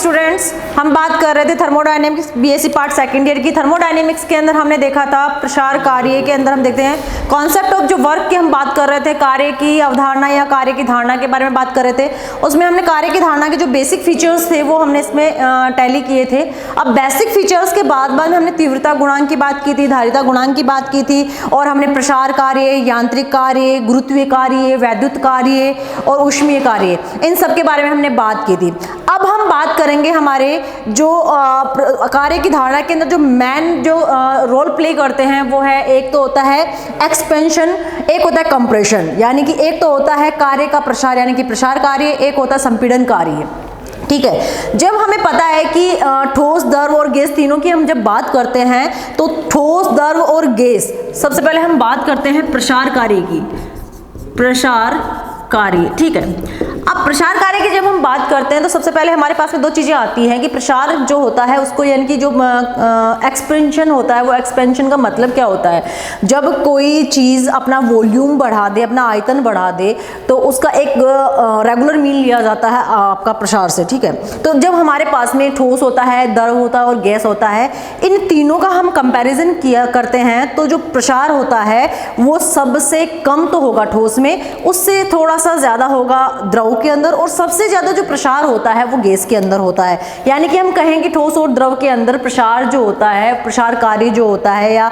Students, हम बात कर रहे थे thermodynamics BSc part second year की। थर्मोडायनेमिक्स के अंदर हमने देखा था प्रसार कार्य के अंदर हम देखते हैं कॉन्सेप्ट ऑफ जो वर्क की हम बात कर रहे थे, कार्य की अवधारणा या कार्य की धारणा के बारे में बात कर रहे थे। उसमें हमने कार्य की धारणा के जो बेसिक फीचर्स थे वो हमने इसमें टैली किए थे। अब बेसिक फीचर्स के बाद हमने तीव्रता गुणांक की बात की थी, धारिता गुणांक की बात की थी, और हमने प्रसार कार्य, यांत्रिक कार्य, गुरुत्वीय कार्य, वैद्युत कार्य और ऊष्मीय कार्य, इन सब के बारे में हमने बात की थी। अब हम बात करेंगे हमारे जो कार्य की धारणा के अंदर जो मेन जो रोल प्ले करते हैं वो है, एक तो होता है एक्सपेंशन, एक होता है कंप्रेशन, यानी कि एक तो होता है कार्य का प्रसार यानी कि प्रसार कार्य, एक होता है संपीड़न कार्य। ठीक है, जब हमें पता है कि ठोस, द्रव और गैस तीनों की हम जब बात करते हैं तो ठोस, द्रव और गैस, सबसे पहले हम बात करते हैं प्रसार कार्य की, प्रसार कार्य। ठीक है, अब प्रसार कार्य की जब हम बात करते हैं तो सबसे पहले हमारे पास में दो चीजें आती हैं कि प्रसार जो होता है उसको, यानी कि जो एक्सपेंशन होता है, वो एक्सपेंशन का मतलब क्या होता है? जब कोई चीज अपना वॉल्यूम बढ़ा दे, अपना आयतन बढ़ा दे, तो उसका एक रेगुलर मीन लिया जाता है आपका प्रसार से। ठीक है, तो जब हमारे पास में ठोस होता है, द्रव होता है और गैस होता है, इन तीनों का हम कंपैरिजन किया करते हैं तो जो प्रसार होता है वो सबसे कम तो होगा ठोस में, उससे थोड़ा सा ज्यादा होगा द्रव के अंदर, और सबसे ज्यादा जो प्रसार होता है वो गैस के अंदर होता है। यानी कि हम कहें कि ठोस और द्रव के अंदर प्रसार जो होता है, प्रसार कार्य जो होता है, या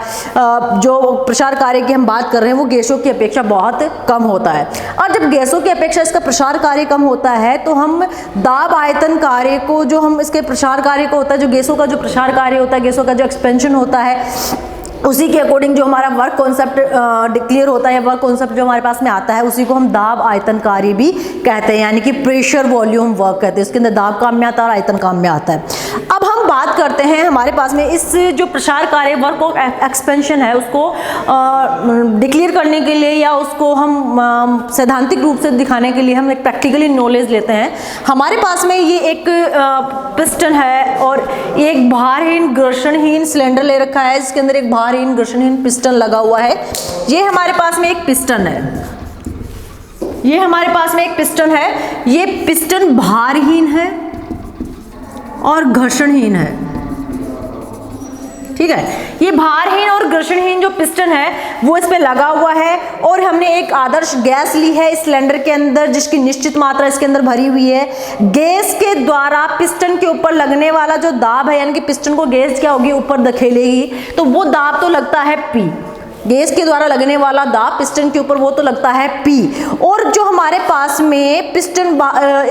जो प्रसार कार्य की हम बात कर रहे हैं वो गैसों की अपेक्षा बहुत कम होता है। और जब गैसों की अपेक्षा इसका प्रसार कार्य कम होता है तो हम दाब आयतन कार्य को, जो हम इसके प्रसार कार्य को होता है, जो गैसों का जो प्रसार कार्य होता है, गैसों का जो एक्सपेंशन होता है, उसी के अकॉर्डिंग जो हमारा वर्क कॉन्सेप्ट डिक्लेयर होता है, वर्क कॉन्सेप्ट जो हमारे पास में आता है, उसी को हम दाब आयतन कार्य भी कहते हैं, यानी कि प्रेशर वॉल्यूम वर्क कहते हैं। इसके अंदर दाब काम में आता है और आयतन काम में आता है। अब हम बात करते हैं हमारे पास में इस जो प्रसार कार्य, वर्क और एक्सपेंशन है, उसको डिक्लेयर करने के लिए या उसको हम सैद्धांतिक रूप से दिखाने के लिए हम एक प्रैक्टिकली नॉलेज लेते हैं। हमारे पास में ये एक पिस्टन है और एक भारहीन घर्षणहीन सिलेंडर ले रखा है, जिसके अंदर एक भारहीन घर्षणहीन पिस्टन लगा हुआ है। ये हमारे पास में एक पिस्टन है, ये हमारे पास में एक पिस्टन है। ये पिस्टन भारहीन है और घर्षणहीन है। ठीक है, ये भारहीन और घर्षणहीन जो पिस्टन है वो इस पे लगा हुआ है, और हमने एक आदर्श गैस ली है इस सिलेंडर के अंदर, जिसकी निश्चित मात्रा इसके अंदर भरी हुई है। गैस के द्वारा पिस्टन के ऊपर लगने वाला जो दाब है, यानी कि पिस्टन को गैस क्या होगी, ऊपर धकेलेगी, तो वो दाब तो लगता है P। गैस के द्वारा लगने वाला दाब पिस्टन के ऊपर वो तो लगता है P। और जो हमारे पास में पिस्टन,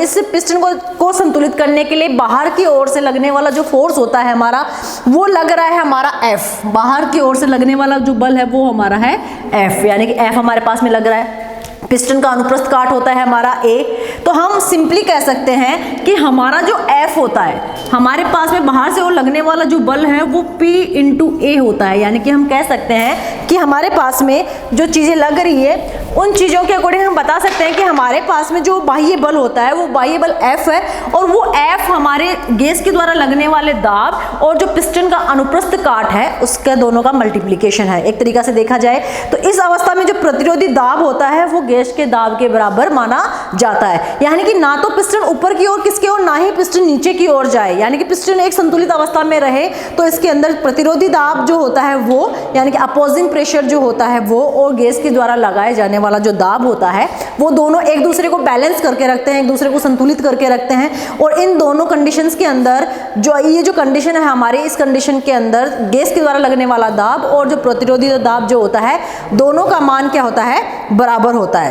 इस पिस्टन को संतुलित करने के लिए बाहर की ओर से लगने वाला जो फोर्स होता है हमारा, वो लग रहा है हमारा F। बाहर की ओर से लगने वाला जो बल है वो हमारा है F, यानी कि F हमारे पास में लग रहा है। पिस्टन का अनुप्रस्थ काट होता है हमारा A। तो हम सिंपली कह सकते हैं कि हमारा जो F होता है, हमारे पास में बाहर से और लगने वाला जो बल है वो P इंटू A होता है। यानी कि हम कह सकते हैं कि हमारे पास में जो चीज़ें लग रही है उन चीज़ों के अकॉर्डिंग हम बता सकते हैं कि हमारे पास में जो बाह्य बल होता है वो बाह्य बल F है, और वो F हमारे गैस के द्वारा लगने वाले दाब और जो पिस्टन का अनुप्रस्थ काट है उसका दोनों का मल्टीप्लिकेशन है। एक तरीका से देखा जाए तो इस अवस्था में जो प्रतिरोधी दाब होता है वो गैस के दाब के बराबर माना जाता है। यानी कि ना तो पिस्टन ऊपर की ओर किसके ओर, ना ही पिस्टन नीचे की ओर जाए, यानी कि पिस्टन एक संतुलित अवस्था में रहे, तो इसके अंदर प्रतिरोधी दाब जो होता है वो, यानी कि अपोजिंग प्रेशर जो होता है वो, और गैस के द्वारा लगाए जाने वाला जो दाब होता है, वो दोनों एक दूसरे को बैलेंस करके रखते हैं, एक दूसरे को संतुलित करके रखते हैं। और इन दोनों कंडीशंस के अंदर जो ये जो कंडीशन है हमारे, इस कंडीशन के अंदर गैस के द्वारा लगने वाला दाब और जो प्रतिरोधी दाब जो होता है, दोनों का मान क्या होता है, बराबर होता है।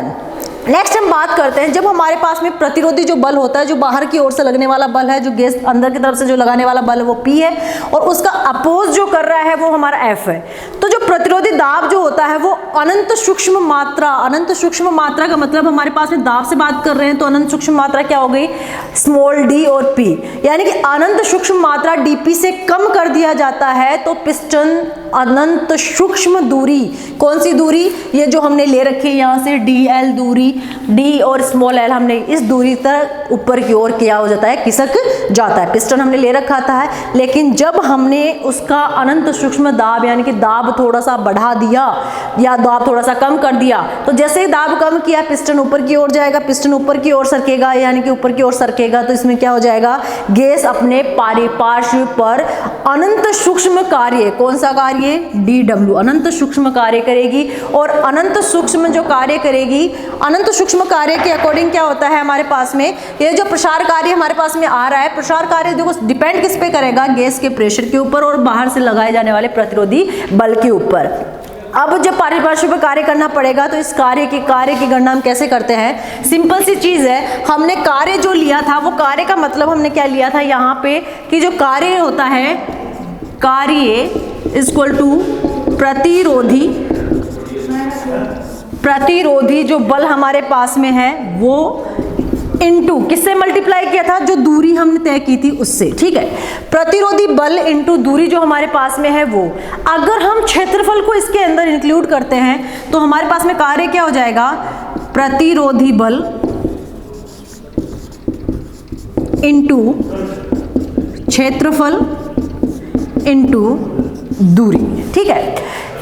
नेक्स्ट हम बात करते हैं, जब हमारे पास में प्रतिरोधी जो बल होता है, जो बाहर की ओर से लगने वाला बल है, जो गैस अंदर की तरफ से जो लगाने वाला बल है वो P है, और उसका अपोज जो कर रहा है वो हमारा F है। तो जो प्रतिरोधी दाब जो होता है वो अनंत सूक्ष्म मात्रा, अनंत सूक्ष्म मात्रा का मतलब हमारे पास में दाब से बात कर रहे हैं तो अनंत सूक्ष्म मात्रा क्या हो गई, स्मॉल d और P, यानी कि अनंत सूक्ष्म मात्रा dP से कम कर दिया जाता है तो पिस्टन अनंत सूक्ष्म दूरी, कौन सी दूरी, ये जो हमने ले रखी है यहाँ से DL दूरी, D और स्मॉल l, हमने इस दूरी तक ऊपर की ओर किया हो जाता है, खिसक जाता है। पिस्टन हमने ले रखा था, लेकिन जब हमने उसका अनंत सूक्ष्म दाब, यानी कि दाब थोड़ा थोड़ा सा बढ़ा दिया या दाब थोड़ा सा कम कर दिया, तो जैसे ही दाब कम किया पिस्टन ऊपर की ओर जाएगा, पिस्टन ऊपर की ओर सरकेगा, यानी कि ऊपर की ओर सरकेगा, तो इसमें क्या हो जाएगा, गैस अपने पार्श्व पर अनंत सूक्ष्म कार्य, कौन सा कार्य, DW, अनंत सूक्ष्म कार्य करेगी। और अनंत सूक्ष्म जो कार्य करेगी, अनंत सूक्ष्म कार्य के अकॉर्डिंग क्या होता है हमारे पास में, ये जो प्रसार कार्य हमारे पास में आ रहा है, प्रसार कार्य देखो डिपेंड किस पे करेगा, गैस के प्रेशर के ऊपर और बाहर से लगाए जाने वाले प्रतिरोधी बल के ऊपर। अब जब पारिपार्श्व पे कार्य करना पड़ेगा तो इस कार्य की गणना हम कैसे करते हैं, सिंपल सी चीज है, हमने कार्य जो लिया था वो कार्य का मतलब हमने क्या लिया था यहाँ पे कि जो कार्य होता है, कार्य इक्वल टू प्रतिरोधी जो बल हमारे पास में है वो इनटू किससे मल्टीप्लाई किया था, जो दूरी हमने तय की थी उससे, ठीक है। प्रतिरोधी बल इनटू दूरी जो हमारे पास में है वो, अगर हम क्षेत्रफल को इसके अंदर इंक्लूड करते हैं तो हमारे पास में कार्य क्या हो जाएगा, प्रतिरोधी बल इनटू क्षेत्रफल इनटू दूरी, ठीक है।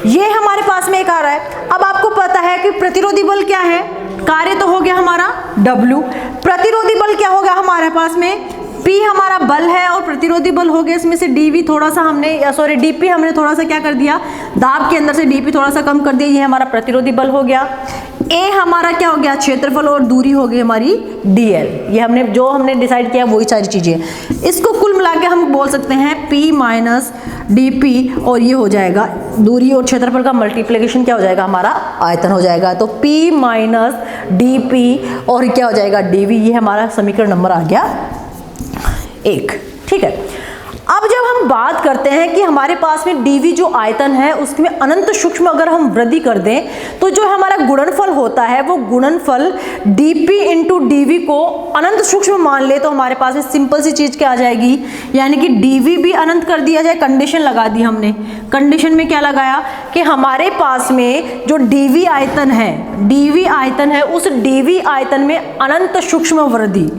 ये हमारे पास में एक आ रहा है। अब आपको पता है कि प्रतिरोधी बल क्या है, कार्य तो हो गया हमारा W, प्रतिरोधी बल क्या होगा हमारे पास में, P हमारा बल है और प्रतिरोधी बल हो गया, इसमें से DV थोड़ा सा हमने DP हमने थोड़ा सा क्या कर दिया, दाब के अंदर से DP थोड़ा सा कम कर दिया, ये हमारा प्रतिरोधी बल हो गया। A हमारा क्या हो गया, क्षेत्रफल, और दूरी हो गई हमारी DL, ये हमने डिसाइड किया वही सारी चीजें। इसको कुल मिला के हम बोल सकते हैं P माइनस DP, और ये हो जाएगा दूरी और क्षेत्रफल का मल्टीप्लिकेशन क्या हो जाएगा, हमारा आयतन हो जाएगा। तो P माइनस DP और क्या हो जाएगा DV, ये हमारा समीकरण नंबर आ गया 1, ठीक है। अब जब हम बात करते हैं कि हमारे पास में DV जो आयतन है उसमें अनंत सूक्ष्म अगर हम वृद्धि कर दें तो जो हमारा गुणनफल होता है वो गुणनफल DP इंटू DV को अनंत सूक्ष्म मान ले तो हमारे पास में सिंपल सी चीज क्या आ जाएगी, यानी कि DV भी अनंत कर दिया जाए। कंडीशन लगा दी हमने, कंडीशन में क्या लगाया कि हमारे पास में जो DV आयतन है उस DV आयतन में अनंत सूक्ष्म वृद्धि,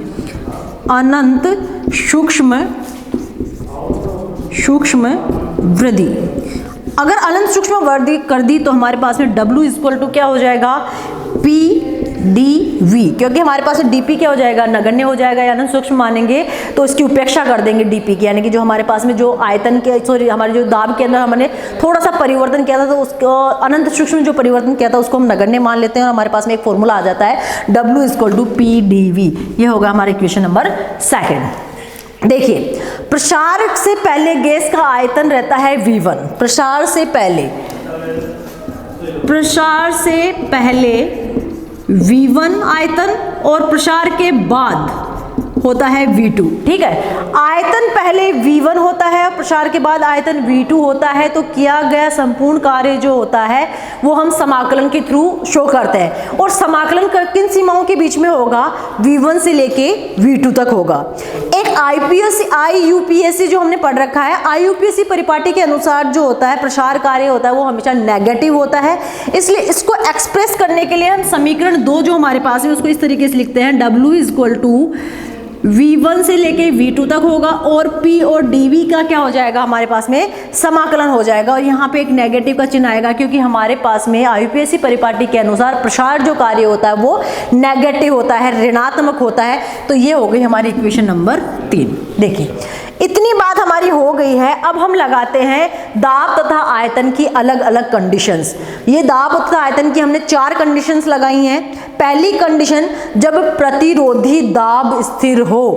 अनंत सूक्ष्म वृद्धि, अगर अनंत सूक्ष्म वृद्धि कर दी तो हमारे पास में W इक्वल टू क्या हो जाएगा, PdV, क्योंकि हमारे पास DP क्या हो जाएगा, नगण्य हो जाएगा, या अनंत सूक्ष्म मानेंगे तो इसकी उपेक्षा कर देंगे DP की, यानी कि जो हमारे पास में जो आयतन के हमारे जो दाब के अंदर हमने थोड़ा सा परिवर्तन किया था तो उसको अनंत सूक्ष्म जो परिवर्तन किया था उसको हम नगण्य मान लेते हैं और हमारे पास में एक फॉर्मूला आ जाता है W इक्वल टू PdV। ये होगा हमारा इक्वेशन नंबर 2। देखिए, प्रसार से पहले गैस का आयतन रहता है V1, प्रसार से पहले V1 आयतन और प्रसार के बाद होता है V2, ठीक है। आयतन पहले V1 होता है और प्रसार के बाद आयतन V2 होता है, तो किया गया संपूर्ण कार्य जो होता है वो हम समाकलन के थ्रू शो करते हैं, और समाकलन किन सीमाओं के बीच में होगा, V1 से लेके V2 तक होगा। एक IUPAC जो हमने पढ़ रखा है, IUPAC परिपाटी के अनुसार जो होता है प्रसार कार्य होता है वो हमेशा नेगेटिव होता है, इसलिए इसको एक्सप्रेस करने के लिए हम समीकरण 2 जो हमारे पास है उसको इस तरीके से लिखते हैं, W इक्वल टू V1 से लेके V2 तक होगा और P और DV का क्या हो जाएगा, हमारे पास में समाकलन हो जाएगा, और यहाँ पे एक नेगेटिव का चिन्ह आएगा क्योंकि हमारे पास में IUPAC परिपाटी के अनुसार प्रसार जो कार्य होता है वो नेगेटिव होता है, ऋणात्मक होता है। तो ये हो गई हमारी इक्वेशन नंबर 3। देखिए, इतनी बात हमारी हो गई है। अब हम लगाते हैं दाब तथा आयतन की अलग अलग कंडीशंस। ये दाब तथा आयतन की हमने 4 कंडीशंस लगाई हैं। पहली कंडीशन, जब प्रतिरोधी दाब स्थिर हो,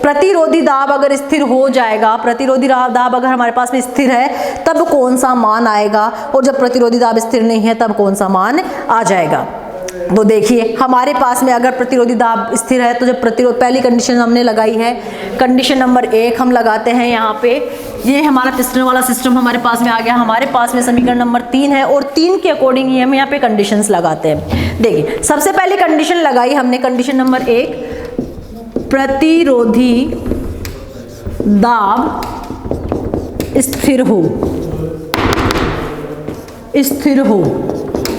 प्रतिरोधी दाब अगर स्थिर हो जाएगा, प्रतिरोधी दाब अगर हमारे पास में स्थिर है तब कौन सा मान आएगा, और जब प्रतिरोधी दाब स्थिर नहीं है तब कौन सा मान आ जाएगा। तो देखिए, हमारे पास में अगर प्रतिरोधी दाब स्थिर है तो जब पहली कंडीशन हमने लगाई है, कंडीशन नंबर 1 हम लगाते हैं यहाँ पे। ये हमारा पिस्टन वाला सिस्टम हमारे पास में आ गया। हमारे पास में समीकरण नंबर 3 है और 3 के अकॉर्डिंग ही हम यहाँ पे कंडीशंस लगाते हैं। देखिए, सबसे पहले कंडीशन लगाई हमने, कंडीशन नंबर 1, प्रतिरोधी दाब स्थिर हो,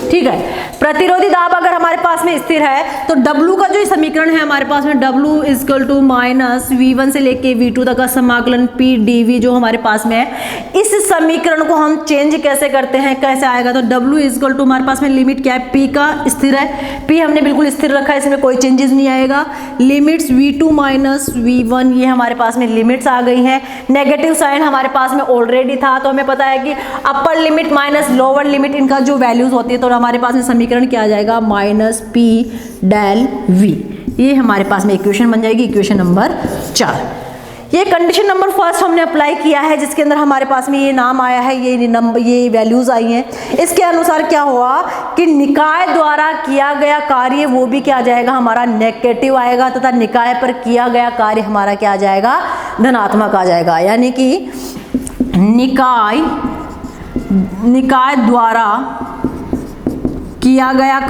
ठीक है। प्रतिरोधी दाब अगर हमारे पास में स्थिर है तो W का जो समीकरण है हमारे पास में W equal to minus V1 से लेके V2 तक का समाकलन P dV जो हमारे पास में है, इस समीकरण को हम चेंज कैसे करते हैं, कैसे आएगा, तो W इक्वल टू हमारे पास में लिमिट क्या है, P का स्थिर है, P हमने बिल्कुल स्थिर रखा है, इसमें कोई चेंजेस नहीं आएगा। लिमिट्स V2 माइनस V1 ये हमारे पास में लिमिट्स आ गई हैं। नेगेटिव साइन हमारे पास में ऑलरेडी था, तो हमें पता है कि upper limit minus lower limit इनका जो वैल्यूज होती है, तो हमारे पास में समीकरण क्या आ जाएगा, माइनस P डेल V। ये हमारे पास में इक्वेशन बन जाएगी, इक्वेशन नंबर 4। ये कंडीशन नंबर फर्स्ट हमने अप्लाई किया है, जिसके अंदर हमारे पास में ये नाम आया है, ये वैल्यूज आई हैं। इसके अनुसार क्या हुआ कि निकाय द्वारा किया गया कार्य वो भी क्या आ जाएगा, हमारा नेगेटिव आएगा, तथा निकाय पर किया गया कार्य हमारा क्या आ जाएगा, धनात्मक आ जाएगा। यानी कि निकाय द्वारा किया गया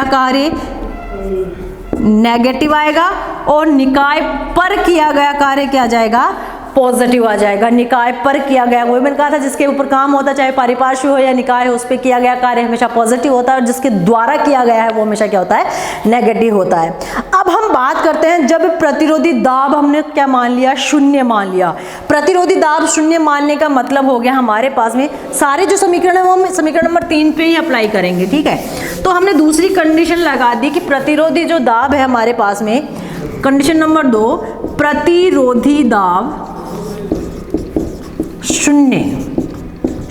कार्य नेगेटिव आएगा, और निकाय पर किया गया कार्य क्या आ जाएगा, पॉजिटिव आ जाएगा। निकाय पर किया गया, वही मैंने कहा था जिसके ऊपर काम होता है, चाहे पारिपार्श्व हो या निकाय हो, उस पर किया गया कार्य हमेशा पॉजिटिव होता है, और जिसके द्वारा किया गया है वो हमेशा क्या होता है, नेगेटिव होता है। अब हम बात करते हैं, जब प्रतिरोधी दाब हमने क्या मान लिया, शून्य मान लिया। प्रतिरोधी दाब शून्य मानने का मतलब हो गया हमारे पास में सारे जो समीकरण है वो हम समीकरण नंबर 3 पे ही अप्लाई करेंगे, ठीक है। तो हमने दूसरी कंडीशन लगा दी कि प्रतिरोधी जो दाब है हमारे पास में, कंडीशन नंबर 2, प्रतिरोधी दाब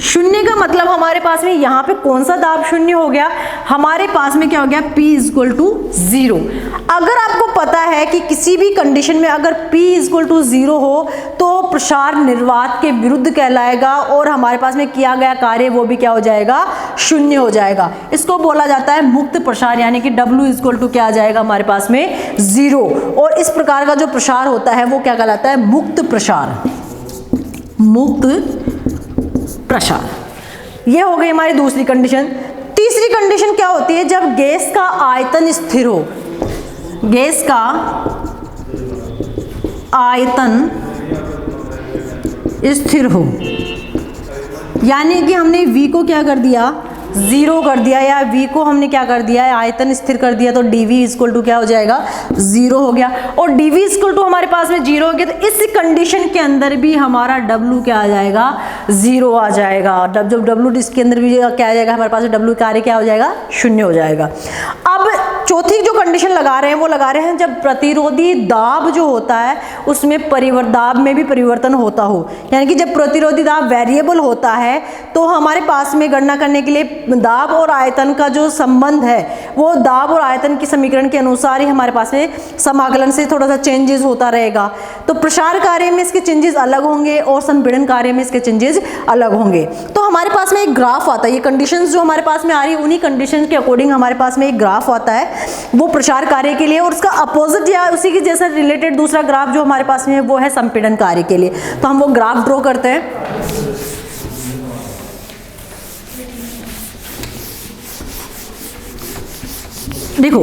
शून्य का मतलब हमारे पास में यहाँ पे कौन सा दाब शून्य हो गया, हमारे पास में क्या हो गया, P इक्वल टू 0। अगर आपको पता है कि किसी भी कंडीशन में अगर P इक्वल टू 0 हो तो प्रसार निर्वात के विरुद्ध कहलाएगा, और हमारे पास में किया गया कार्य वो भी क्या हो जाएगा, शून्य हो जाएगा। इसको बोला जाता है मुक्त प्रसार, यानी कि W इक्वल टू क्या आ जाएगा हमारे पास में 0, और इस प्रकार का जो प्रसार होता है वो क्या कहलाता है, मुक्त प्रसार। ये हो गई हमारी दूसरी कंडीशन। तीसरी कंडीशन क्या होती है, जब गैस का आयतन स्थिर हो, गैस का आयतन स्थिर हो, यानी कि हमने V को क्या कर दिया, 0 कर दिया, या V को हमने क्या कर दिया है, आयतन स्थिर कर दिया, तो dV इक्वल टू क्या हो जाएगा, 0 हो गया, और dV इक्वल टू हमारे पास में 0 हो गया। तो इस कंडीशन के अंदर भी हमारा W क्या आ जाएगा, 0 आ जाएगा। जब W इसके अंदर भी क्या आ जाएगा, हमारे पास W कार्य क्या हो जाएगा, 0 हो जाएगा। अब चौथी जो कंडीशन लगा रहे हैं वो लगा रहे हैं जब प्रतिरोधी दाब जो होता है उसमें दाब में भी परिवर्तन होता हो, यानी कि जब प्रतिरोधी दाब वेरिएबल होता है तो हमारे पास में गणना करने के लिए दाब और आयतन का जो संबंध है वो दाब और आयतन की समीकरण के अनुसार ही हमारे पास में समाकलन से थोड़ा सा चेंजेस होता रहेगा। तो प्रसार कार्य में इसके चेंजेस अलग होंगे और संपीड़न कार्य में इसके चेंजेस अलग होंगे। तो हमारे पास में एक ग्राफ आता है, ये कंडीशंस जो हमारे पास में आ रही है उन्हीं कंडीशन के अकॉर्डिंग हमारे पास में एक ग्राफ आता है वो प्रसार कार्य के लिए, और उसका अपोजिट या उसी के जैसा रिलेटेड दूसरा ग्राफ जो हमारे पास में है वो है संपीड़न कार्य के लिए। तो हम वो ग्राफ ड्रॉ करते हैं। देखो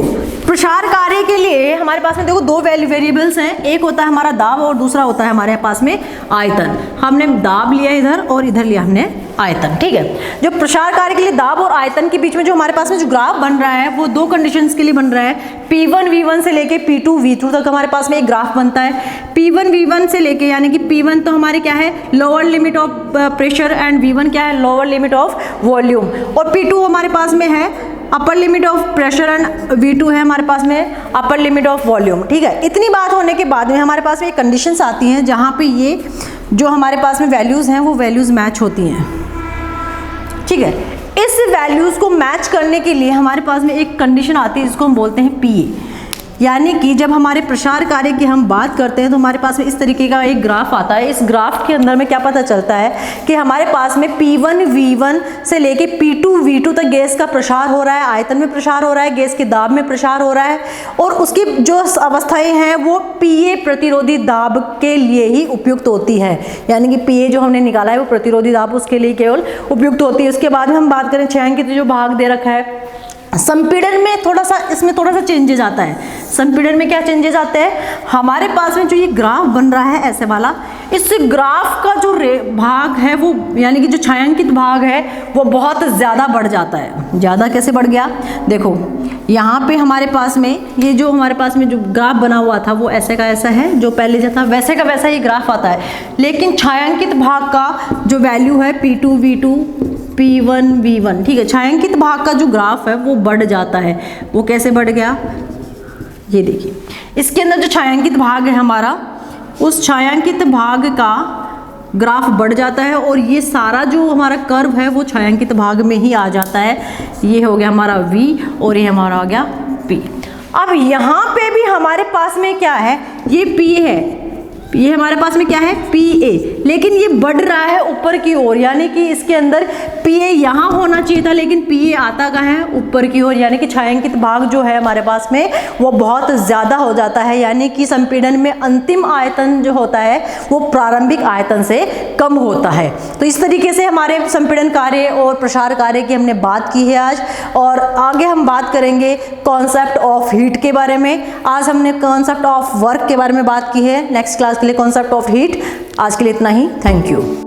प्रसार कार्य के लिए हमारे पास में देखो दो वेरिएबल्स हैं, एक होता है हमारा दाब और दूसरा होता है हमारे पास में आयतन। हमने दाब लिया इधर और इधर लिया हमने आयतन, ठीक है। जो प्रसार कार्य के लिए दाब और आयतन के बीच में जो हमारे पास में जो ग्राफ बन रहा है वो दो कंडीशंस के लिए बन रहा है। P1 V1 से लेके P2 V2 तक हमारे पास में एक ग्राफ बनता है। P1 V1 से लेके यानी कि P1 तो हमारे क्या है lower limit of pressure and V1 क्या है लोअर लिमिट ऑफ वॉल्यूम, और P2 हमारे पास में है upper limit of pressure and V2 है हमारे पास में अपर लिमिट ऑफ वॉल्यूम, ठीक है। इतनी बात होने के बाद में हमारे पास में एक कंडीशंस आती हैं जहाँ पे ये जो हमारे पास में वैल्यूज़ हैं वो वैल्यूज़ मैच होती हैं, ठीक है। इस वैल्यूज़ को मैच करने के लिए हमारे पास में एक कंडीशन आती है जिसको हम बोलते हैं PA, यानी कि जब हमारे प्रसार कार्य की हम बात करते हैं तो हमारे पास में इस तरीके का एक ग्राफ आता है। इस ग्राफ के अंदर में क्या पता चलता है कि हमारे पास में P1 V1 से लेके P2 V2 तक गैस का प्रसार हो रहा है, आयतन में प्रसार हो रहा है, गैस के दाब में प्रसार हो रहा है, और उसकी जो अवस्थाएं हैं वो PA प्रतिरोधी दाब के लिए ही उपयुक्त होती है, यानी कि PA जो हमने निकाला है वो प्रतिरोधी दाब उसके लिए केवल उपयुक्त होती है। उसके बाद में हम बात करें 6 अंक जो भाग दे रखा है संपीड़न में थोड़ा सा इसमें थोड़ा सा चेंजेस आता है। संपीड़न में क्या चेंजेस आते हैं, हमारे पास में जो ये ग्राफ बन रहा है ऐसे वाला, इस ग्राफ का जो भाग है वो यानी कि जो छायांकित भाग है वो बहुत ज़्यादा बढ़ जाता है। ज़्यादा कैसे बढ़ गया, देखो यहाँ पे हमारे पास में ये जो हमारे पास में जो ग्राफ बना हुआ था वो ऐसे का ऐसा है, जो पहले जो था वैसे का वैसा ही ग्राफ आता है, लेकिन छायांकित भाग का जो वैल्यू है P2 V2 P1 V1, ठीक है, छायांकित भाग का जो ग्राफ है वो बढ़ जाता है। वो कैसे बढ़ गया, ये देखिए इसके अंदर जो छायांकित भाग है हमारा, उस छायांकित भाग का ग्राफ बढ़ जाता है और ये सारा जो हमारा कर्व है वो छायांकित भाग में ही आ जाता है। ये हो गया हमारा V और ये हमारा हो गया P। अब यहाँ पे भी हमारे पास में क्या है, ये P है, ये हमारे पास में क्या है PA, लेकिन ये बढ़ रहा है ऊपर की ओर, यानी कि इसके अंदर PA यहाँ होना चाहिए था लेकिन PA आता कहाँ है, ऊपर की ओर, यानी कि छायांकित भाग जो है हमारे पास में वो बहुत ज़्यादा हो जाता है, यानी कि संपीड़न में अंतिम आयतन जो होता है वो प्रारंभिक आयतन से कम होता है। तो इस तरीके से हमारे संपीड़न कार्य और प्रसार कार्य की हमने बात की है आज, और आगे हम बात करेंगे कॉन्सेप्ट ऑफ हीट के बारे में। आज हमने कॉन्सेप्ट ऑफ वर्क के बारे में बात की है, नेक्स्ट क्लास के लिए कॉन्सेप्ट ऑफ हीट। आज के लिए इतना ही, थैंक यू।